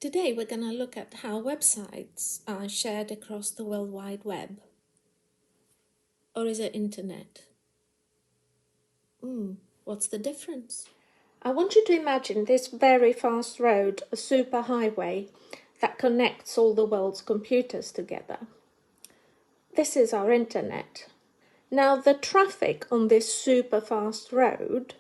Today we're going to look at how websites are shared across the World Wide Web. Or is it internet? What's the difference? I want you to imagine this very fast road, a superhighway that connects all the world's computers together. This is our internet. Now the traffic on this super fast road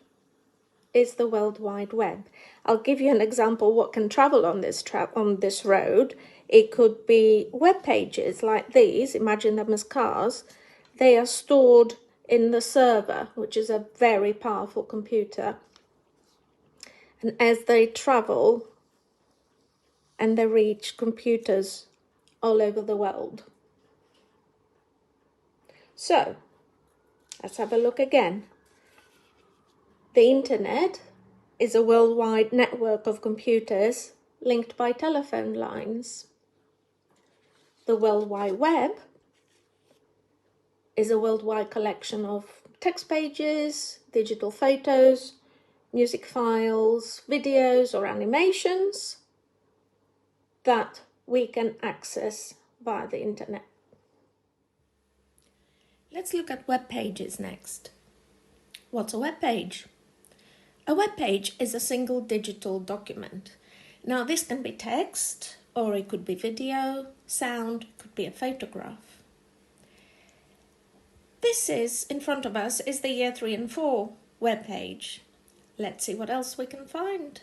is the World Wide Web. I'll give you an example what can travel on this road. It could be web pages like these, imagine them as cars. They are stored in the server, which is a very powerful computer. And as they travel and they reach computers all over the world. So, let's have a look again. The internet is a worldwide network of computers linked by telephone lines. The World Wide Web is a worldwide collection of text pages, digital photos, music files, videos or animations that we can access via the internet. Let's look at web pages next. What's a web page? A web page is a single digital document. Now this can be text, or it could be video, sound, it could be a photograph. This is, in front of us, is the year 3 and 4 web page. Let's see what else we can find.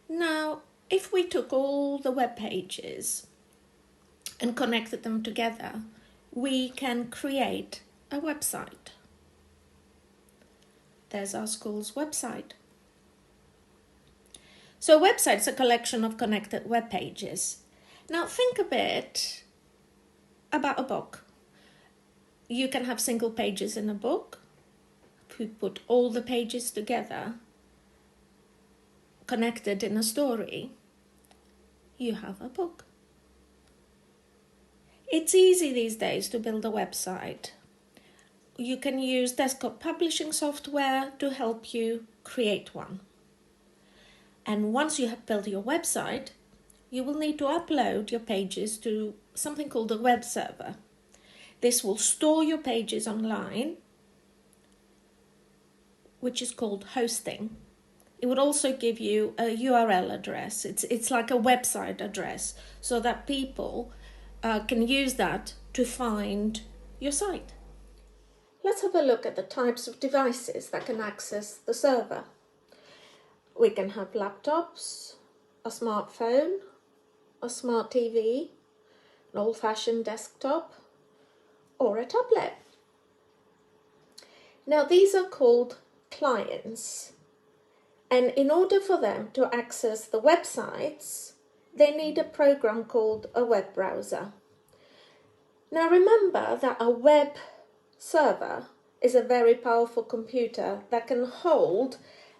Now, if we took all the web pages and connected them together, we can create a website. There's our school's website. So a website is a collection of connected web pages. Now think a bit about a book. You can have single pages in a book. If we put all the pages together, connected in a story, you have a book. It's easy these days to build a website. You can use desktop publishing software to help you create one. And once you have built your website, you will need to upload your pages to something called a web server. This will store your pages online, which is called hosting. It would also give you a URL address. It's like a website address, so that people can use that to find your site. Let's have a look at the types of devices that can access the server. We can have laptops, a smartphone, a smart TV, an old-fashioned desktop, or a tablet. Now these are called clients, and in order for them to access the websites, they need a program called a web browser. Now remember that a web server is a very powerful computer that can hold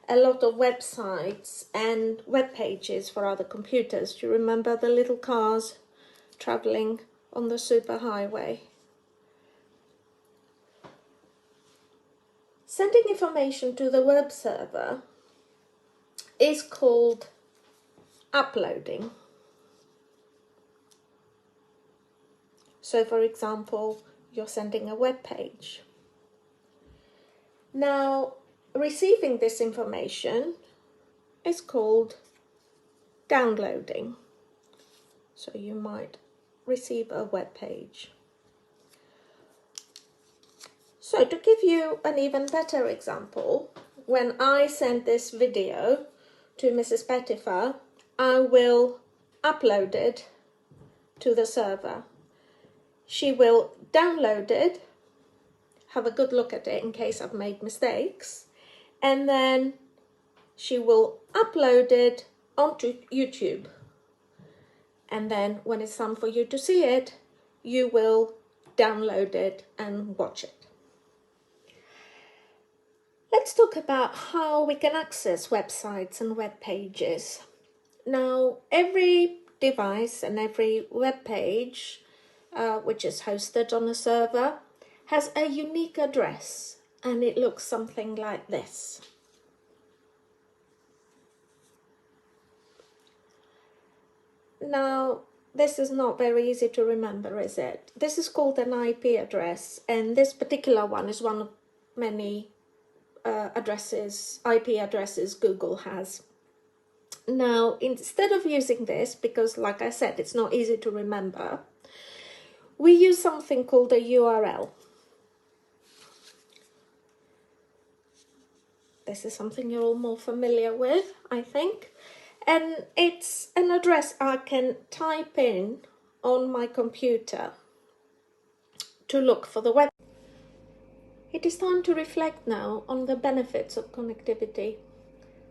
a lot of websites and web pages for other computers. Do you remember the little cars traveling on the superhighway? Sending information to the web server is called uploading. So for example, you're sending a web page. Now, receiving this information is called downloading. So you might receive a web page. So to give you an even better example, when I send this video to Mrs. Pettifer, I will upload it to the server. She will download it, have a good look at it in case I've made mistakes, and then she will upload it onto YouTube. And then when it's time for you to see it, you will download it and watch it. Let's talk about how we can access websites and web pages. Now, every device and every web page which is hosted on a server has a unique address, and it looks something like this. Now, this is not very easy to remember, is it? This is called an IP address, and this particular one is one of many IP addresses Google has. Now, instead of using this, because like I said, it's not easy to remember, we use something called a URL. This is something you're all more familiar with, I think. And it's an address I can type in on my computer to look for the web. It is time to reflect now on the benefits of connectivity.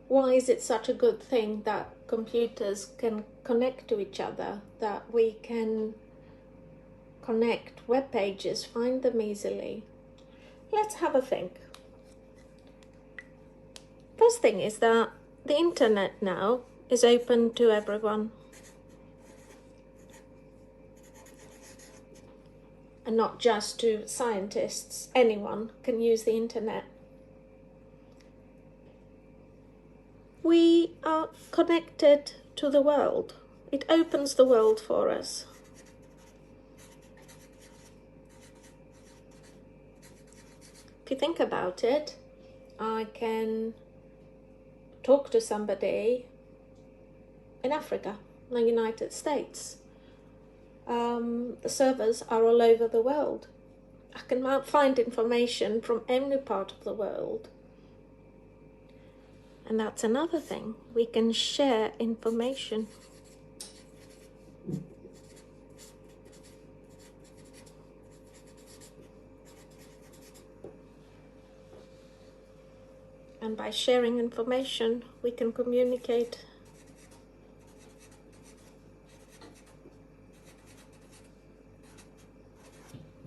Why is it such a good thing that computers can connect to each other, that we can connect web pages, find them easily? Let's have a think. First thing is that the internet now is open to everyone. And not just to scientists. Anyone can use the internet. We are connected to the world. It opens the world for us. If you think about it, I can talk to somebody in Africa, in the United States. The servers are all over the world. I can find information from any part of the world. And that's another thing. We can share information. And by sharing information, we can communicate.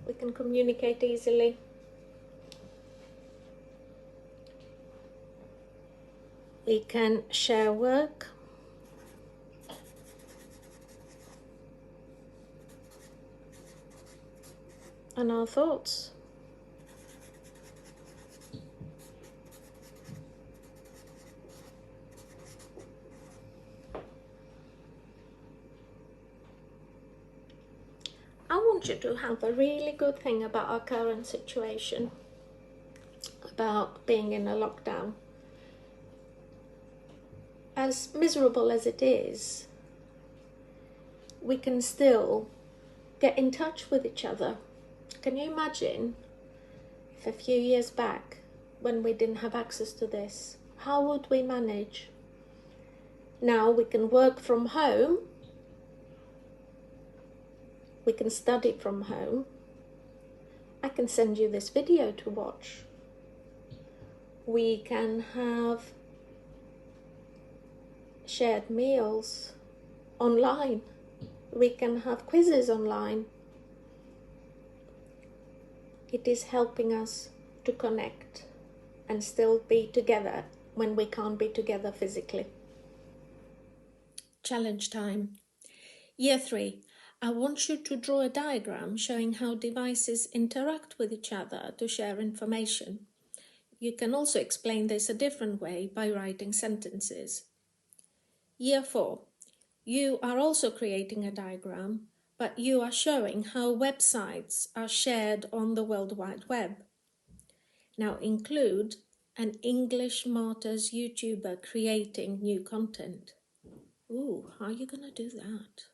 We can communicate easily. We can share work. And our thoughts. I want you to have a really good thing about our current situation, about being in a lockdown. As miserable as it is, we can still get in touch with each other. Can you imagine if a few years back, when we didn't have access to this, how would we manage? Now we can work from home. We can study from home. I can send you this video to watch. We can have shared meals online. We can have quizzes online. It is helping us to connect and still be together when we can't be together physically. Challenge time. Year 3. I want you to draw a diagram showing how devices interact with each other to share information. You can also explain this a different way by writing sentences. Year 4. You are also creating a diagram, but you are showing how websites are shared on the World Wide Web. Now include an English Martyrs YouTuber creating new content. Ooh, how are you going to do that?